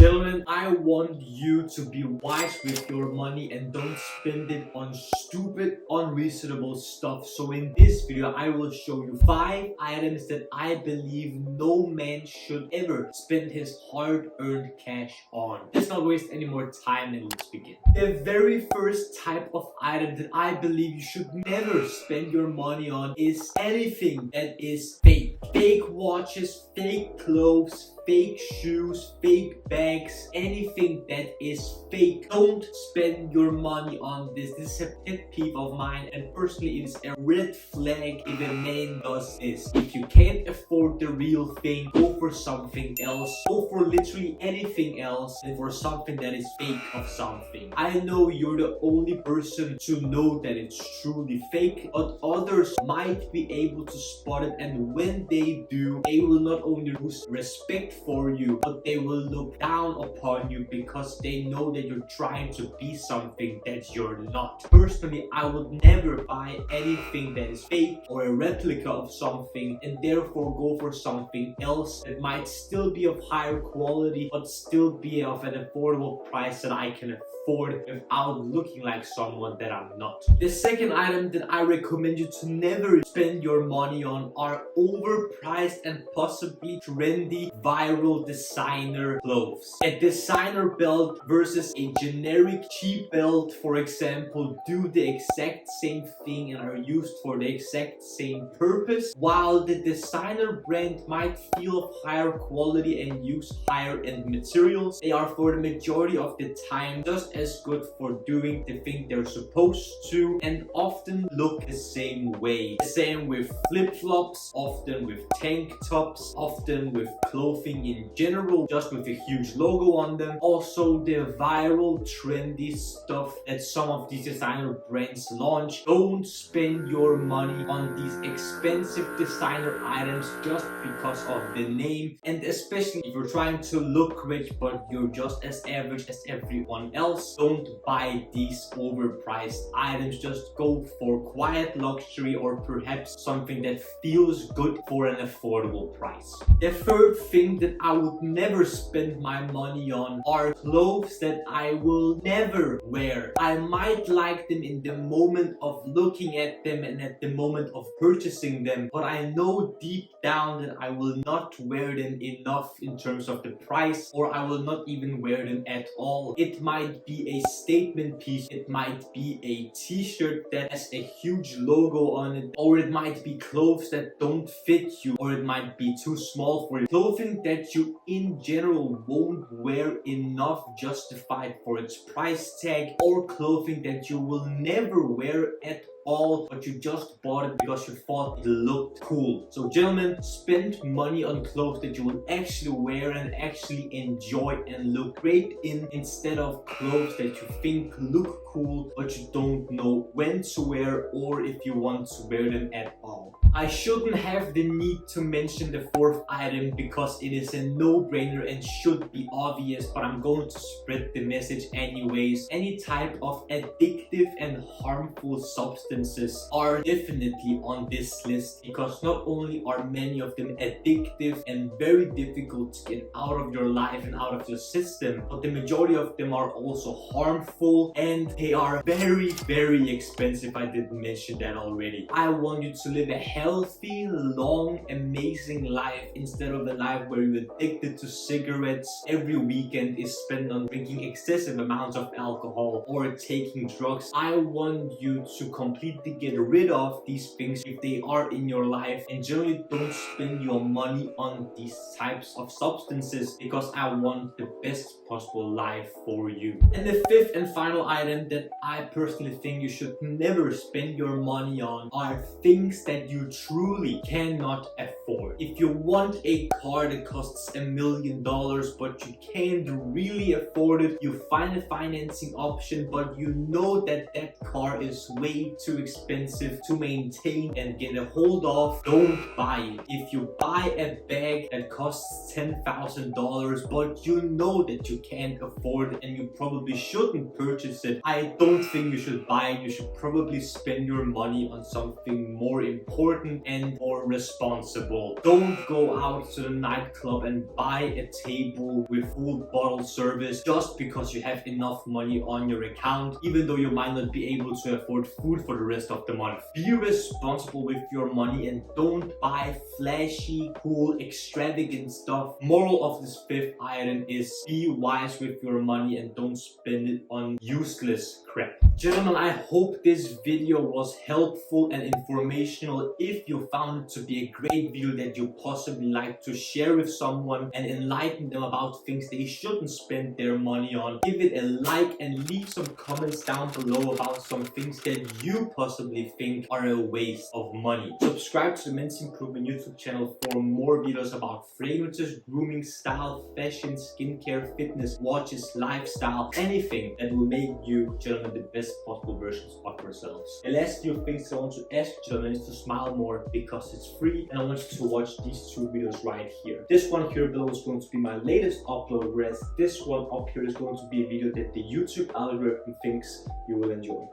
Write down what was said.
Gentlemen, I want you to be wise with your money and don't spend it on stupid, unreasonable stuff. So in this video, I will show you 5 items that I believe no man should ever spend his hard-earned cash on. Let's not waste any more time and let's begin. The very first type of item that I believe you should never spend your money on is anything that is fake. Fake watches, fake clothes, fake shoes, fake bags, anything that is fake. Don't spend your money on this. This is a pet peeve of mine, and personally it is a red flag if a man does this. If you can't afford the real thing, go for something else. Go for literally anything else than for something that is fake of something. I know you're the only person to know that it's truly fake, but others might be able to spot it, and when they do, they will not only lose respect for you, but they will look down upon you because they know that you're trying to be something that you're not. Personally, I would never buy anything that is fake or a replica of something, and therefore go for something else that might still be of higher quality but still be of an affordable price that I can afford without looking like someone that I'm not. The second item that I recommend you to never spend your money on are overpriced and possibly trendy viral designer clothes. A designer belt versus a generic cheap belt, for example, do the exact same thing and are used for the exact same purpose. While the designer brand might feel of higher quality and use higher end materials, they are for the majority of the time just as good for doing the thing they're supposed to and often look the same way. The same with flip-flops, often with tank tops, often with clothing in general, just with a huge logo on them. Also the viral trendy stuff that some of these designer brands launch. Don't spend your money on these expensive designer items just because of the name, and especially if you're trying to look rich but you're just as average as everyone else. Don't buy these overpriced items. Just go for quiet luxury or perhaps something that feels good for an affordable price. The third thing that I would never spend my money on are clothes that I will never wear. I might like them in the moment of looking at them and at the moment of purchasing them, but I know deep down that I will not wear them enough in terms of the price, or I will not even wear them at all. It might be a statement piece, it might be a t-shirt that has a huge logo on it, or it might be clothes that don't fit you, or it might be too small for you. Clothing that you in general won't wear enough justified for its price tag, or clothing that you will never wear at all, but you just bought it because you thought it looked cool. So gentlemen, spend money on clothes that you will actually wear and actually enjoy and look great in, instead of clothes that you think look cool but you don't know when to wear or if you want to wear them at all. I shouldn't have the need to mention the fourth item because it is a no-brainer and should be obvious, but I'm going to spread the message anyways. Any type of addictive and harmful substances are definitely on this list because not only are many of them addictive and very difficult to get out of your life and out of your system, but the majority of them are also harmful and they are very, very expensive. I didn't mention that already. I want you to live a healthy, long, amazing life instead of a life where you're addicted to cigarettes, every weekend is spent on drinking excessive amounts of alcohol or taking drugs. I want you to completely get rid of these things if they are in your life, and generally don't spend your money on these types of substances because I want the best possible life for you. And the fifth and final item that I personally think you should never spend your money on are things that you truly cannot afford. If you want a car that costs $1 million but you can't really afford it, you find a financing option but you know that that car is way too expensive to maintain and get a hold of, don't buy it. If you buy a bag that costs $10,000 but you know that you can't afford it and you probably shouldn't purchase it, I don't think you should buy it. You should probably spend your money on something more important and more responsible. Don't go out to the nightclub and buy a table with full bottle service just because you have enough money on your account, even though you might not be able to afford food for the rest of the month. Be responsible with your money and don't buy flashy, cool, extravagant stuff. Moral of this fifth item is be wise with your money and don't spend it on useless crap. Gentlemen, I hope this video was helpful and informational. If you found it to be a great video that you possibly like to share with someone and enlighten them about things they shouldn't spend their money on, give it a like and leave some comments down below about some things that you possibly think are a waste of money. Subscribe to the Men's Improvement YouTube channel for more videos about fragrances, grooming, style, fashion, skincare, fitness, watches, lifestyle, anything that will make you, gentlemen, the best possible versions of yourselves. The last few things I want to ask you, gentlemen, is to smile more because it's free, and I want you to watch these two videos right here. This one here below is going to be my latest upload, whereas this one up here is going to be a video that the YouTube algorithm thinks you will enjoy.